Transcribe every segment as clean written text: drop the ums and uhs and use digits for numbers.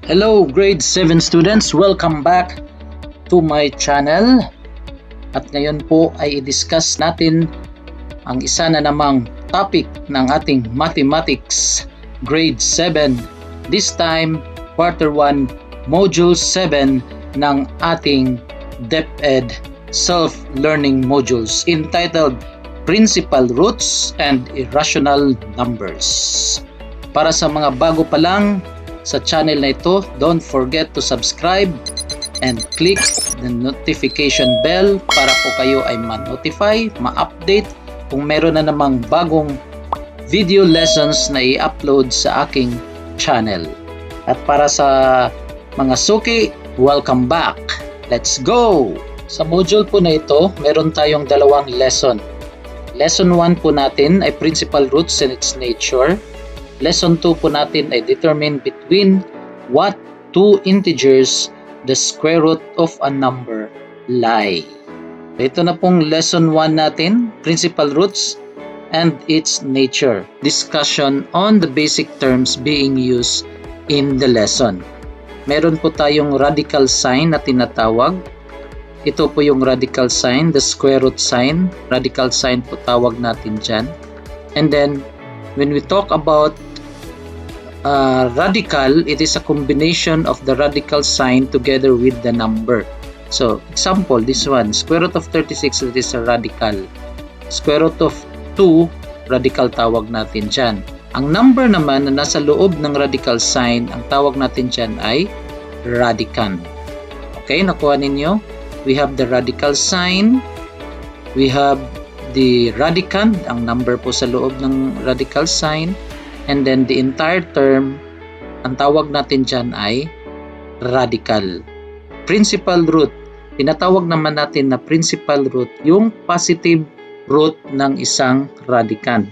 Hello grade 7 students, welcome back to my channel. At ngayon po ay i-discuss natin ang isa na namang topic ng ating mathematics grade 7. This time, quarter 1, module 7 ng ating DepEd self-learning modules entitled Principal Roots and Irrational Numbers. Para sa mga bago pa lang sa channel na ito, don't forget to subscribe and click the notification bell para po kayo ay ma-notify, ma-update kung meron na namang bagong video lessons na i-upload sa aking channel. At para sa mga suki, welcome back! Let's go! Sa module po na ito, meron tayong dalawang lesson. Lesson 1 po natin ay Principal Roots and its Nature. Lesson 2 po natin ay determine between what two integers the square root of a number lie. Ito na pong lesson 1 natin, Principal Roots and its Nature. Discussion on the basic terms being used in the lesson. Meron po tayong radical sign na tinatawag. Ito po yung radical sign, the square root sign. Radical sign po tawag natin dyan. And then, when we talk about radical, it is a combination of the radical sign together with the number. So, example, this one, square root of 36, it is a radical. Square root of 2, radical tawag natin dyan. Ang number naman na nasa loob ng radical sign, ang tawag natin dyan ay radicand. Okay, nakuha ninyo? We have the radical sign, we have the radicand, ang number po sa loob ng radical sign, and then the entire term, ang tawag natin dyan ay radical. Principal root, tinatawag naman natin na principal root yung positive root ng isang radicand.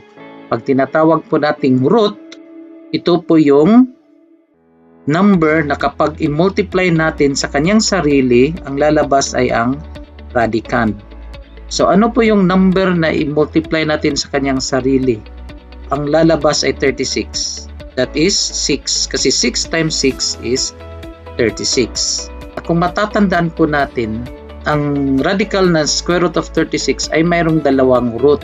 Pag tinatawag po nating root, ito po yung number na kapag i-multiply natin sa kanyang sarili, ang lalabas ay ang radicand. So ano po yung number na i-multiply natin sa kanyang sarili? Ang lalabas ay 36. That is 6. Kasi 6 times 6 is 36. Kung matatandaan po natin, ang radical na square root of 36 ay mayroong dalawang root.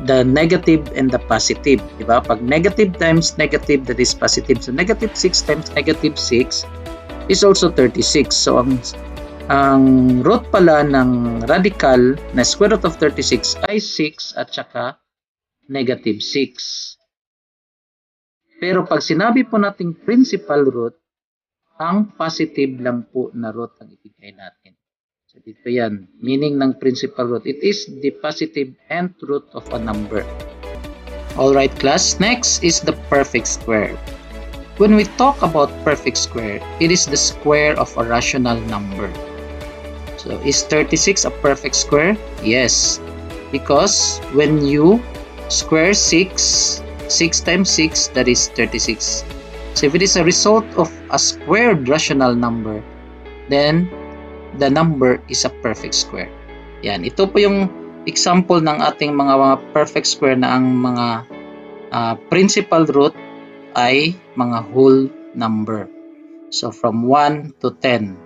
The negative and the positive. Diba? Pag negative times negative, that is positive. So negative 6 times negative 6 is also 36. So ang root pala ng radical na square root of 36 ay 6 at saka negative 6. Pero pag sinabi po nating principal root, ang positive lang po na root ang ibigay natin. So dito yan, meaning ng principal root, it is the positive nth root of a number. Alright class, next is the perfect square. When we talk about perfect square, it is the square of a rational number. So is 36 a perfect square? Yes, because when you square 6, 6 times 6, that is 36. So if it is a result of a squared rational number, then the number is a perfect square. Yan, ito po yung example ng ating mga perfect square na ang mga principal root ay mga whole number. So from 1 to 10.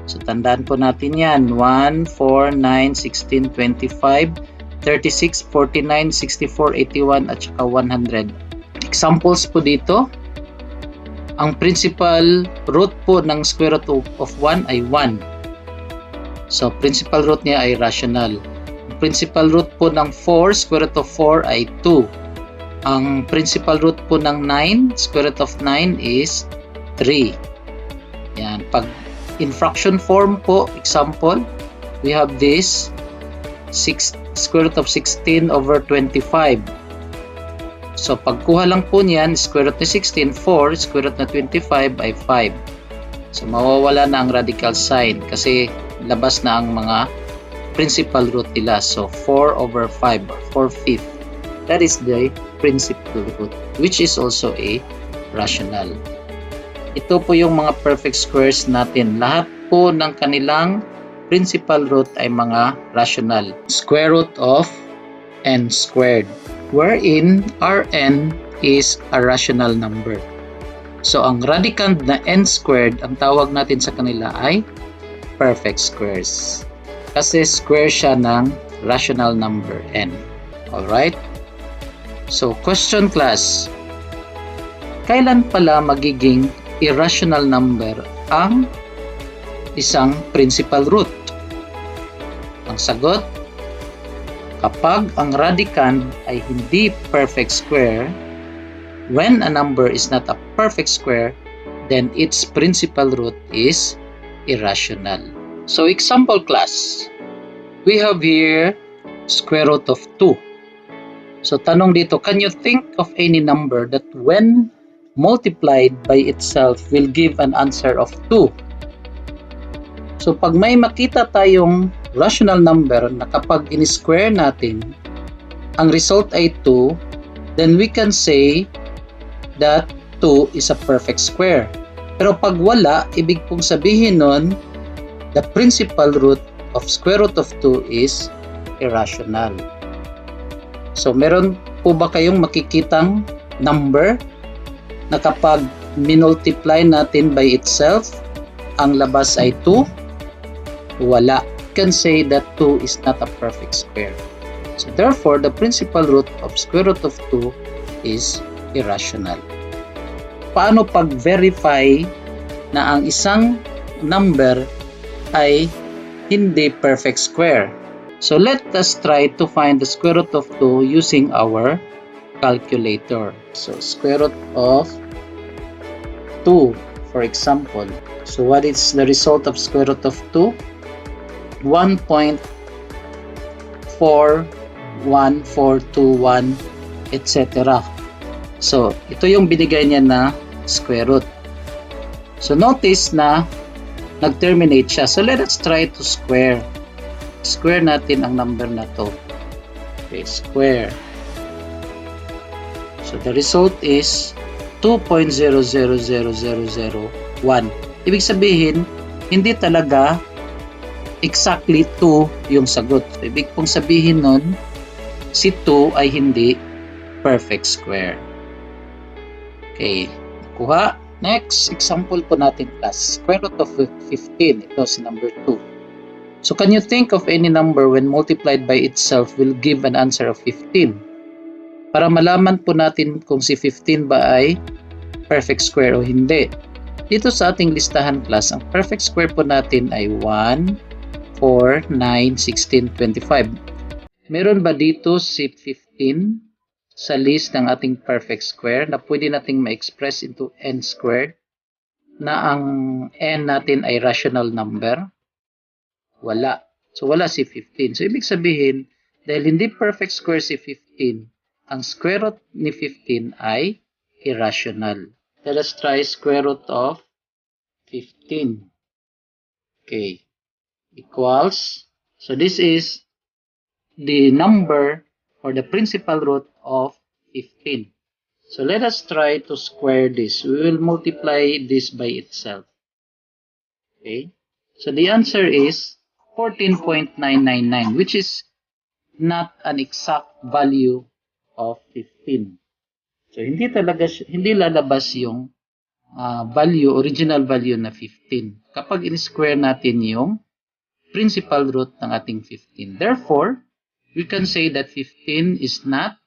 So tandaan po natin yan, 1, 4, 9, 16, 25, 36, 49, 64, 81 at saka 100. Examples po dito, ang principal root po ng square root of 1 ay 1. So principal root niya ay rational. Ang principal root po ng 4, square root of 4 ay 2. Ang principal root po ng 9, square root of 9 is 3. Yan, pag in fraction form po, example, we have this 6 square root of 16 over 25. So pagkuha lang po niyan, square root na 16, 4, square root na 25 ay 5. So mawawala na ang radical sign kasi labas na ang mga principal root nila. So 4 over 5 or 4/5. That is the principal root, which is also a rational. Ito po yung mga perfect squares natin. Lahat po ng kanilang principal root ay mga rational. Square root of n squared, wherein Rn is a rational number. So, ang radicand na n squared, ang tawag natin sa kanila ay perfect squares. Kasi square siya ng rational number n. Alright? So, question class. Kailan pala magiging irrational number ang isang principal root? Ang sagot, kapag ang radicand ay hindi perfect square, when a number is not a perfect square, then its principal root is irrational. So, example class. We have here square root of 2. So, tanong dito, can you think of any number that when multiplied by itself will give an answer of 2? So, pag may makita tayong rational number na kapag in-square natin, ang result ay 2, then we can say that 2 is a perfect square. Pero pag wala, ibig pong sabihin nun, the principal root of square root of 2 is irrational. So, meron po ba kayong makikitang number na kapag minultiply natin by itself, ang labas ay 2? Wala. You can say that 2 is not a perfect square. So, therefore, the principal root of square root of 2 is irrational. Paano pag-verify na ang isang number ay hindi perfect square? So, let us try to find the square root of 2 using our calculator. So, square root of 2, for example. So, what is the result of square root of 2? 1.41421, etc. So, ito yung binigay niya na square root. So, notice na nag-terminate siya. So, let us try to square. Square natin ang number na to. Okay, square. So, the result is 2.000001. Ibig sabihin, hindi talaga exactly 2 yung sagot. So, ibig pong sabihin nun, si 2 ay hindi perfect square. Okay, nakuha. Next, example po natin class. Square root of 15. Ito si number 2. So, can you think of any number when multiplied by itself will give an answer of 15? Para malaman po natin kung si 15 ba ay perfect square o hindi. Dito sa ating listahan class, ang perfect square po natin ay 1, 4, 9, 16, 25. Meron ba dito si 15 sa list ng ating perfect square na pwede nating ma-express into n squared na ang n natin ay rational number? Wala. So, wala si 15. So, ibig sabihin, dahil hindi perfect square si 15, ang square root ni 15 ay irrational. Let us try square root of 15. Okay. Equals. So, this is the number or the principal root of 15. So, let us try to square this. We will multiply this by itself. Okay. So, the answer is 14.999, which is not an exact value of 15. So, hindi lalabas yung original value na 15 kapag in-square natin yung principal root ng ating 15. Therefore, we can say that 15 is not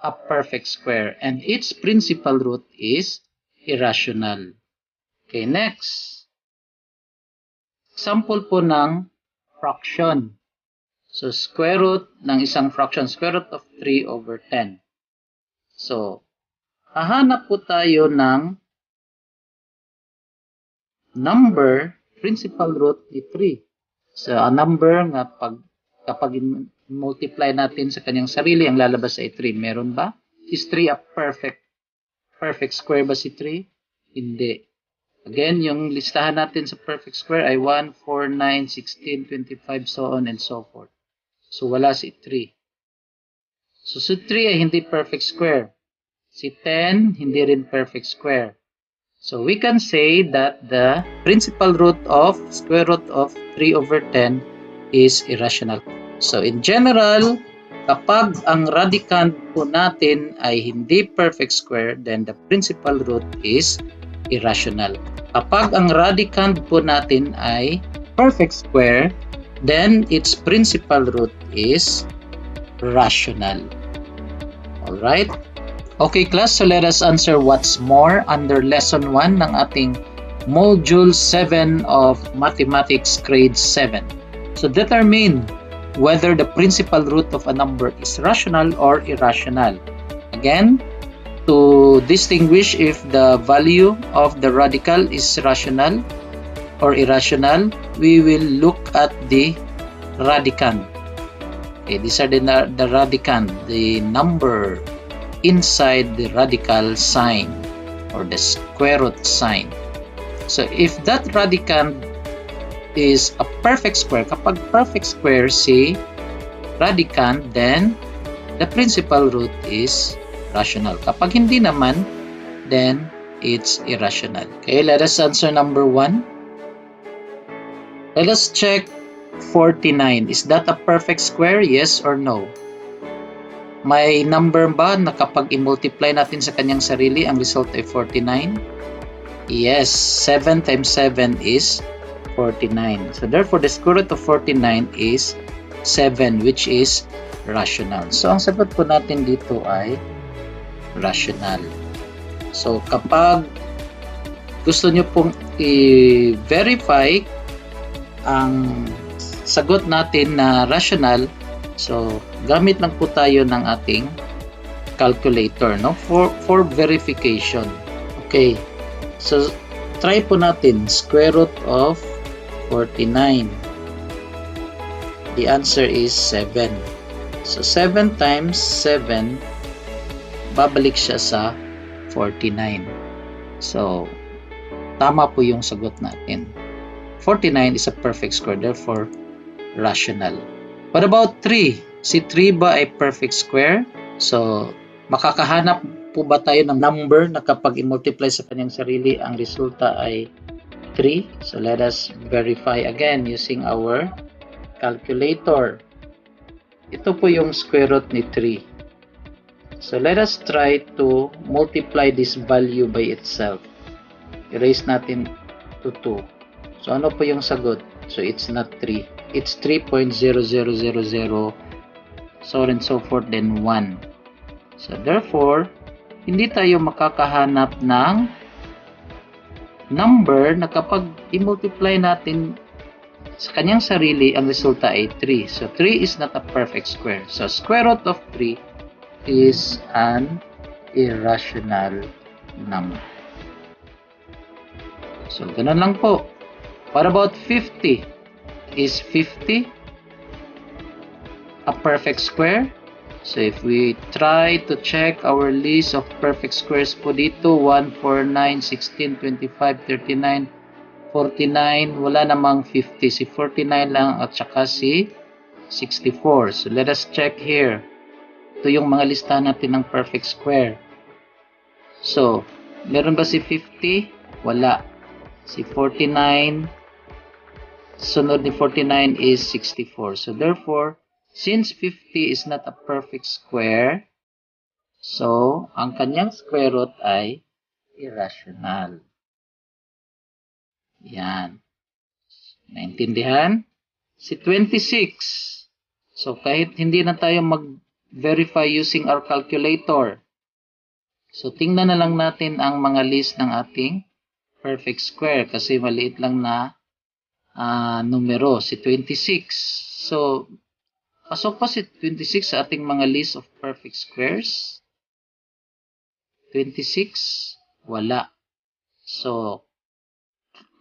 a perfect square and its principal root is irrational. Okay, next. Example po ng fraction. So, square root ng isang fraction, square root of 3 over 10. So, hahanap po tayo ng number, principal root ni 3. So, a number nga kapag multiply natin sa kanyang sarili, ang lalabas ay 3. Meron ba? Is 3 a perfect square ba si 3? Hindi. Again, yung listahan natin sa perfect square ay 1, 4, 9, 16, 25, so on and so forth. So, wala si 3. So, si 3 ay hindi perfect square. Si 10, hindi rin perfect square. So, we can say that the principal root of square root of 3 over 10 is irrational. So, in general, Kapag ang radicand po natin ay hindi perfect square, then the principal root is irrational. Kapag ang radicand po natin ay perfect square, then its principal root is rational. Alright? Okay class, so let us answer what's more under lesson 1 ng ating module 7 of mathematics grade 7. So determine whether the principal root of a number is rational or irrational. Again, to distinguish if the value of the radical is rational or irrational, we will look at the radicand. Okay, these are the radicand, the number inside the radical sign or the square root sign. So if that radicand is a perfect square, kapag perfect square si radicand, then the principal root is rational. Kapag hindi naman, then it's irrational. Okay, let us answer number 1. Let us check 49. Is that a perfect square? Yes or no? May number ba na kapag i-multiply natin sa kanyang sarili, ang result ay 49? Yes, 7 times 7 is 49. So therefore, the square root of 49 is 7, which is rational. So ang sagot po natin dito ay rational. So kapag gusto nyo pong i-verify ang sagot natin na rational, so gamit lang po tayo ng ating calculator, no, for verification. Okay, so try po natin square root of 49. The answer is 7. So 7 times 7, babalik siya sa 49. So tama po yung sagot natin. 49 is a perfect square, therefore rational. What about 3? Si 3 ba ay perfect square? So makakahanap po ba tayo ng number na kapag i-multiply sa kanyang sarili, ang resulta ay 3? So let us verify again using our calculator. Ito po yung square root ni 3. So let us try to multiply this value by itself. Erase natin to 2. So ano po yung sagot? So it's not 3. It's 3.0000, so on and so forth, then 1. So therefore, hindi tayo makakahanap ng number na kapag i-multiply natin sa kanyang sarili, ang resulta ay 3. So 3 is not a perfect square. So square root of 3 is an irrational number. So ganun lang po. What about 50? Is 50 a perfect square? So if we try to check our list of perfect squares po dito, 1, 4, 9, 16, 25, 39, 49, wala namang 50. Si 49 lang at saka si 64. So let us check here. Ito yung mga listahan natin ng perfect square. So, meron ba si 50? Wala. Si 49, sunod ni 49 is 64. So therefore, since 50 is not a perfect square, so ang kanyang square root ay irrational. Yan. Naintindihan? Si 26. So kahit hindi na tayo mag-verify using our calculator, so tingnan na lang natin ang mga list ng ating perfect square kasi maliit lang na numero, si 26. So, pasok pa si 26 sa ating mga list of perfect squares. 26, wala. So,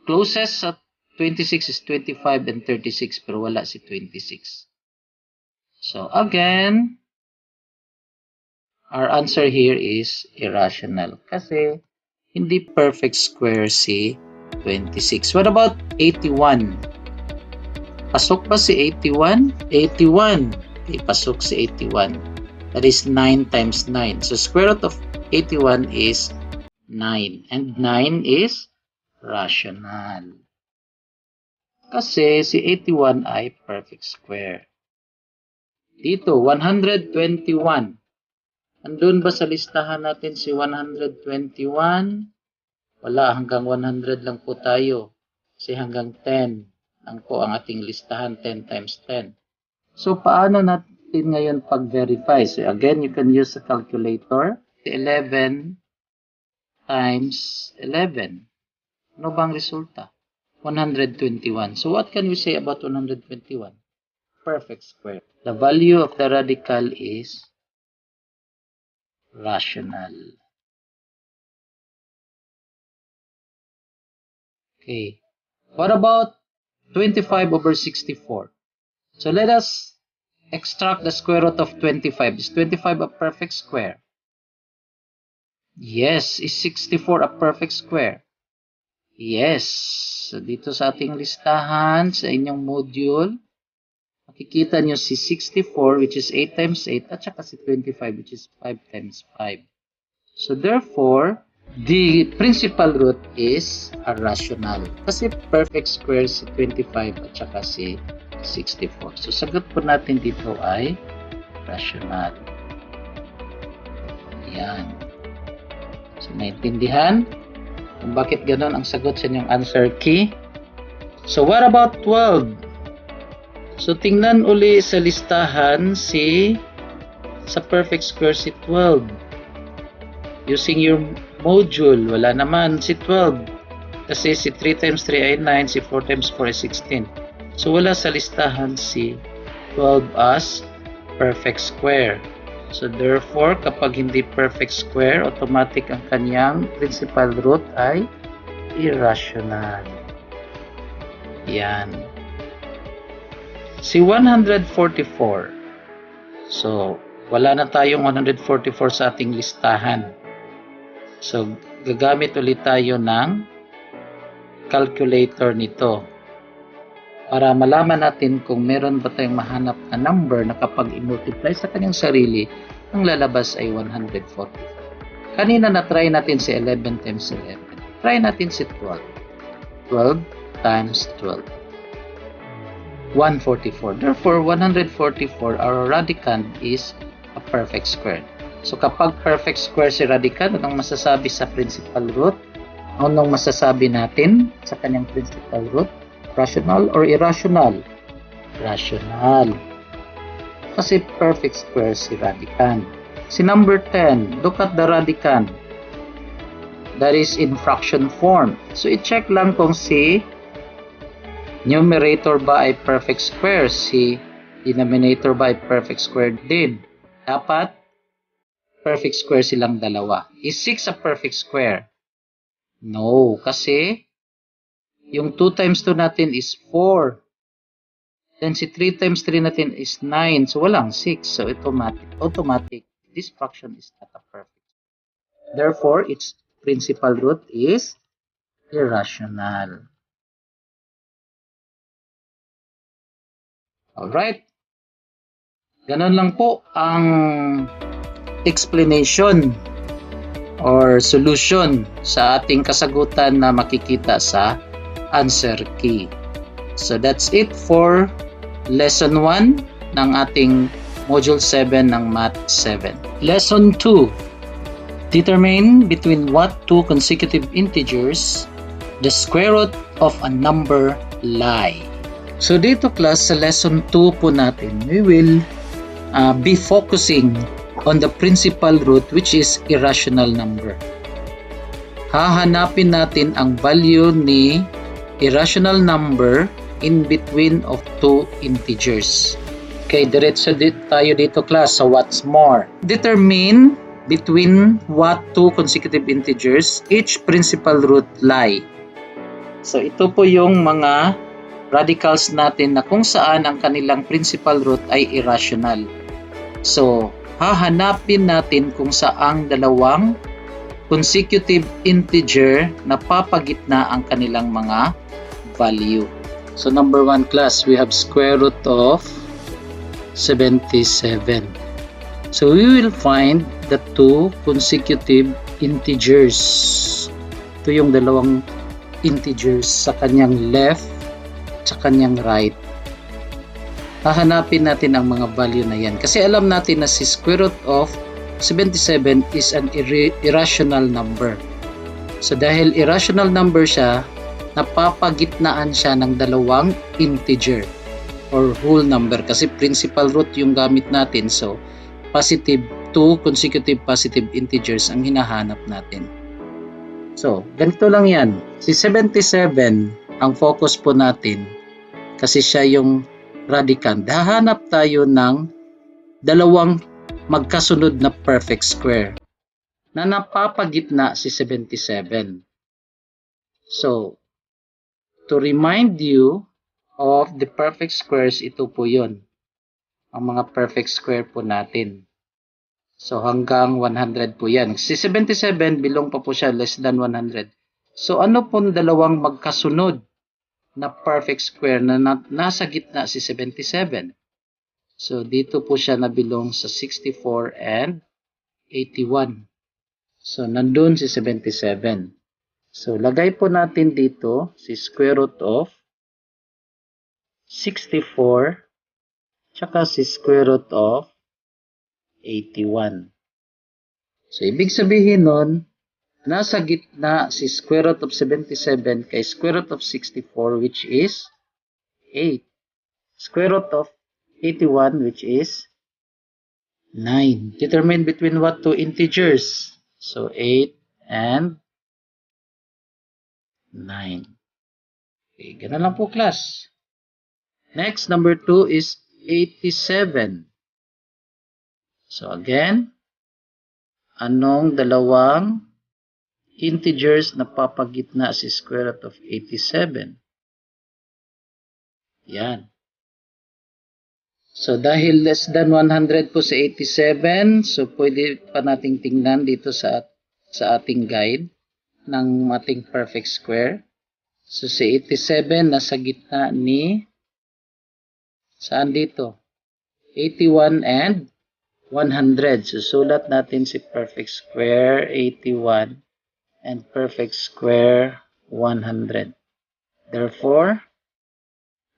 closest sa 26 is 25 and 36, pero wala si 26. So, again, our answer here is irrational kasi hindi perfect square si 26. What about 81? Pasok ba si 81? 81. Okay, pasok si 81. That is 9 times 9. So square root of 81 is 9. And 9 is rational. Kasi si 81 ay perfect square. Dito, 121. Andun ba sa listahan natin si 121? Wala, hanggang 100 lang po tayo. Kasi hanggang 10 lang po ang ating listahan, 10 times 10. So, paano natin ngayon pag-verify? So, again, you can use a calculator. 11 times 11. Ano bang resulta? 121. So, what can we say about 121? Perfect square. The value of the radical is rational. Okay. What about 25 over 64? So let us extract the square root of 25. Is 25 a perfect square? Yes. Is 64 a perfect square? Yes. So dito sa ating listahan, sa inyong module, makikita nyo si 64, which is 8 times 8, at saka si 25, which is 5 times 5. So therefore, the principal root is a rational. Kasi perfect square si 25 at saka si 64. So sagot po natin dito ay rational. Yan. So naintindihan kung bakit ganun ang sagot sa inyong answer key. So what about 12? So tingnan uli sa listahan sa perfect square si 12. Using your module, wala naman si 12. Kasi si 3 times 3 ay 9, si 4 times 4 ay 16. So wala sa listahan si 12 as perfect square. So therefore, kapag hindi perfect square, automatic ang kanyang principal root ay irrational. Yan. Si 144. So, wala na tayong 144 sa ating listahan. So, gagamit ulit tayo ng calculator nito para malaman natin kung meron ba tayong mahanap na number na kapag i-multiply sa kanyang sarili, ang lalabas ay 144. Kanina na-try natin si 11 times 11. Try natin si 12. 12 times 12. 144. Therefore, 144, our radicand is a perfect square. So, kapag perfect square si radicand, anong masasabi sa principal root? Anong masasabi natin sa kanyang principal root? Rational or irrational? Rational. Kasi perfect square si radicand. Si number 10, look at the radicand. That is in fraction form. So, i-check lang kung si numerator ba ay perfect square, si denominator ba ay perfect square din. Dapat perfect square silang dalawa. Is 6 a perfect square? No, kasi yung 2 times 2 natin is 4. Then si 3 times 3 natin is 9. So walang 6. So automatic. This fraction is not a perfect. Therefore, its principal root is irrational. Alright. Ganun lang po ang explanation or solution sa ating kasagutan na makikita sa answer key. So that's it for lesson 1 ng ating module 7 ng Math 7. Lesson 2. Determine between what two consecutive integers the square root of a number lie. So dito class, sa lesson 2 po natin, we will be focusing on the principal root which is irrational number. Hahanapin natin ang value ni irrational number in between of two integers. Okay, diretso tayo dito class. So what's more? Determine between what two consecutive integers each principal root lie. So ito po yung mga radicals natin na kung saan ang kanilang principal root ay irrational. So hahanapin natin kung saang dalawang consecutive integer na papagitna ang kanilang mga value. So number 1 class, we have square root of 77. So we will find the two consecutive integers. Ito yung dalawang integers sa kanyang left sa kanyang right. hahanapin natin ang mga value na yan. Kasi alam natin na si square root of 77 is an irrational number. So dahil irrational number siya, napapagitnaan siya ng dalawang integer or whole number kasi principal root yung gamit natin. So positive 2 consecutive positive integers ang hinahanap natin. So ganito lang yan. Si 77 ang focus po natin kasi siya yung radicand. Hahanap tayo ng dalawang magkasunod na perfect square na napapagitna si 77. So, to remind you of the perfect squares, ito po yun. Ang mga perfect square po natin. So, hanggang 100 po yan. Si 77, belong pa po siya less than 100. So, ano pong dalawang magkasunod na perfect square na nasa gitna si 77? So, dito po siya nabilong sa 64 and 81. So, nandun si 77. So, lagay po natin dito si square root of 64 tsaka si square root of 81. So, ibig sabihin nun, nasa gitna si square root of 77 kay square root of 64 which is 8. Square root of 81 which is 9. Determine between what two integers? So, 8 and 9. Okay, ganun lang po class. Next, number 2 is 87. So, again, anong dalawang integers na papagitna si square root of 87? Yan. So, dahil less than 100 po sa 87, so pwede pa nating tingnan dito sa ating guide ng ating perfect square. So, si 87 nasa gitna ni, saan dito? 81 and 100. So, sulat natin si perfect square 81 and perfect square 100. Therefore,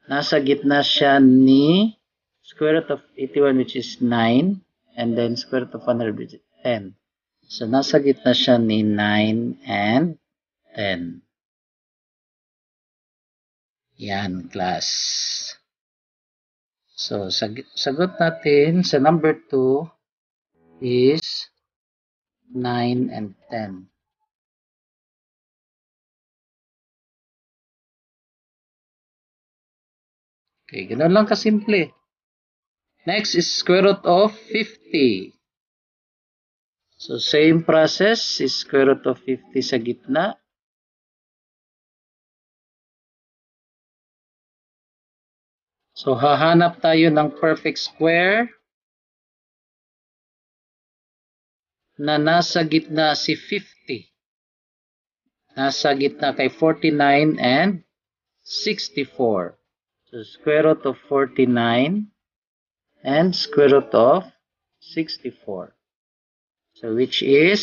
nasa gitna siya ni square root of 81 which is 9 and then square root of 100 which is 10. So, nasa gitna siya ni 9 and 10. Yan, class. So, sagot natin sa number 2 is 9 and 10. Okay, ganoon lang kasimple. Next is square root of 50. So, same process is square root of 50 sa gitna. So, hahanap tayo ng perfect square na nasa gitna si 50. Nasa gitna kay 49 and 64. So, square root of 49 and square root of 64. So, which is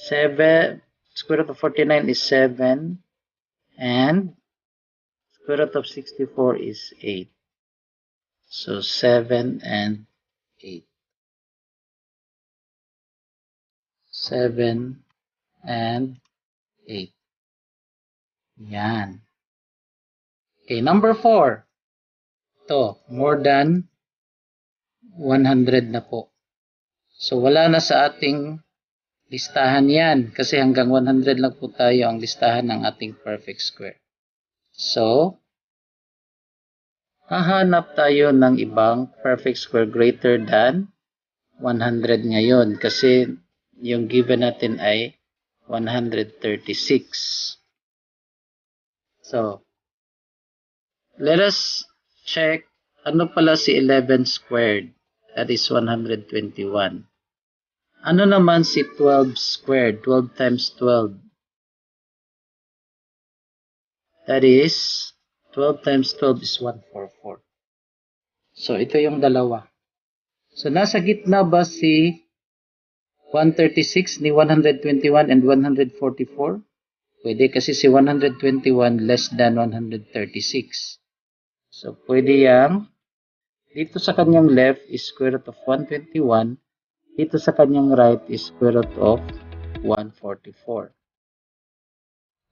7, square root of 49 is 7, and square root of 64 is 8. So, 7 and 8. 7 and 8. Yan. Okay, number 4. Ito, more than 100 na po. So, wala na sa ating listahan yan kasi hanggang 100 lang po tayo ang listahan ng ating perfect square. So, hahanap tayo ng ibang perfect square greater than 100 ngayon kasi yung given natin ay 136. So, let us check ano pala si 11 squared. That is 121. Ano naman si 12 squared? 12 times 12. That is 12 times 12 is 144. So, ito yung dalawa. So, nasa gitna ba si 136 ni 121 and 144? Pwede kasi si 121 less than 136. So, pwede yang Dito sa kanyang left is square root of 121. Dito sa kanyang right is square root of 144.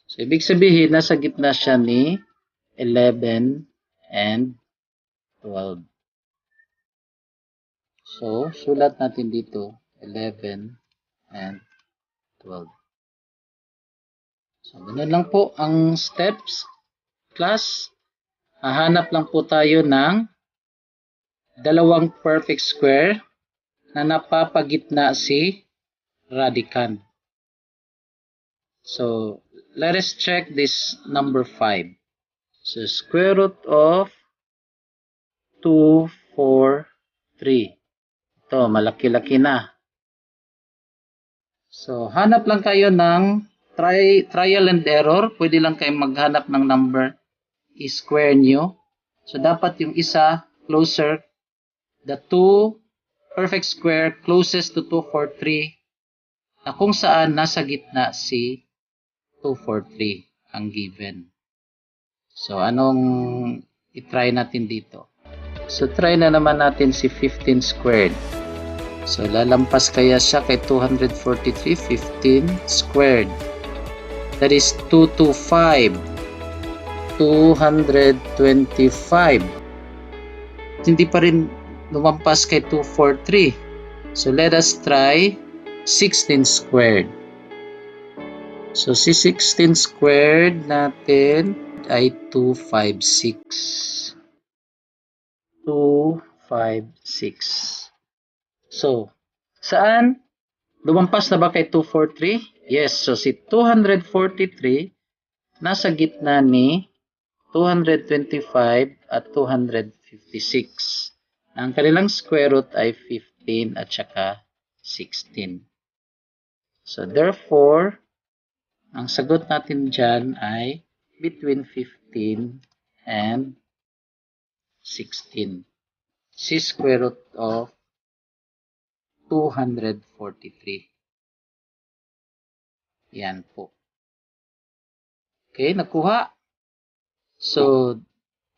So, ibig sabihin, nasa gitna siya ni 11 and 12. So, sulat natin dito, 11 and 12. So, ganun lang po ang steps. Class, hahanap lang po tayo ng dalawang perfect square na napapagitna si radicand. So, let us check this number 5. So, square root of 2, 4, 3. Ito, malaki-laki na. So, hanap lang kayo ng trial and error. Pwede lang kayo maghanap ng number i-square nyo. So, dapat yung isa closer. The two perfect square closest to 2, 4, 3 na kung saan nasa gitna si 2, 4, 3 ang given. So, anong i-try natin dito? So, try na naman natin si 15 squared. So, lalampas kaya siya kay 243, 15 squared. That is 225. 225. Hindi pa rin lumampas kay 243. So, let us try 16 squared. So, si 16 squared natin ay 256. 256. So, saan? Lumampas na ba kay 243? Yes. So, si 243 nasa gitna ni 225 at 256. Ang kanilang square root ay 15 at saka 16. So, therefore, ang sagot natin dyan ay between 15 and 16. Si square root of 243. Yan po. Okay, nakuha. So,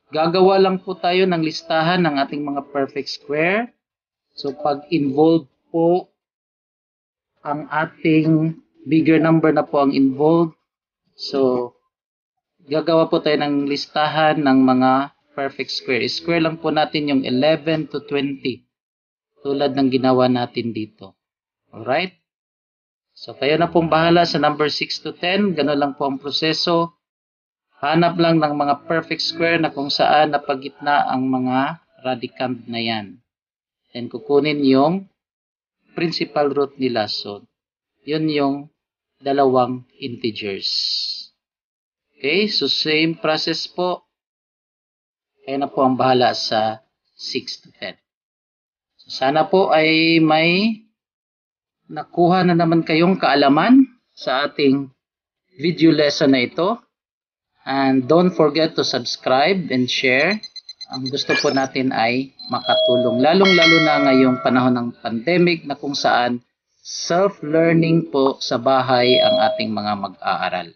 gagawa lang po tayo ng listahan ng ating mga perfect square. So, pag involved po ang ating bigger number na po ang involved. So, gagawa po tayo ng listahan ng mga perfect square. Square lang po natin yung 11 to 20. Tulad ng ginawa natin dito. Alright? So, kayo na pong bahala sa number 6 to 10. Ganun lang po ang proseso. Hanap lang ng mga perfect square na kung saan napagitna ang mga radicand na yan. Then, kukunin yung principal root nila. So, yun yung dalawang integers. Okay? So, same process po. Kayo na po ang bahala sa 6 to 10. So, sana po ay may nakuha na naman kayong kaalaman sa ating video lesson na ito. And don't forget to subscribe and share. Ang gusto po natin ay makatulong. Lalong-lalo na ngayong panahon ng pandemic na kung saan self-learning po sa bahay ang ating mga mag-aaral.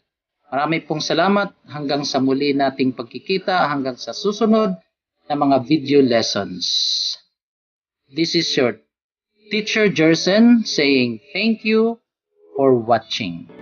Marami pong salamat. Hanggang sa muli nating pagkikita. Hanggang sa susunod na mga video lessons. This is your Teacher Jerson saying thank you for watching.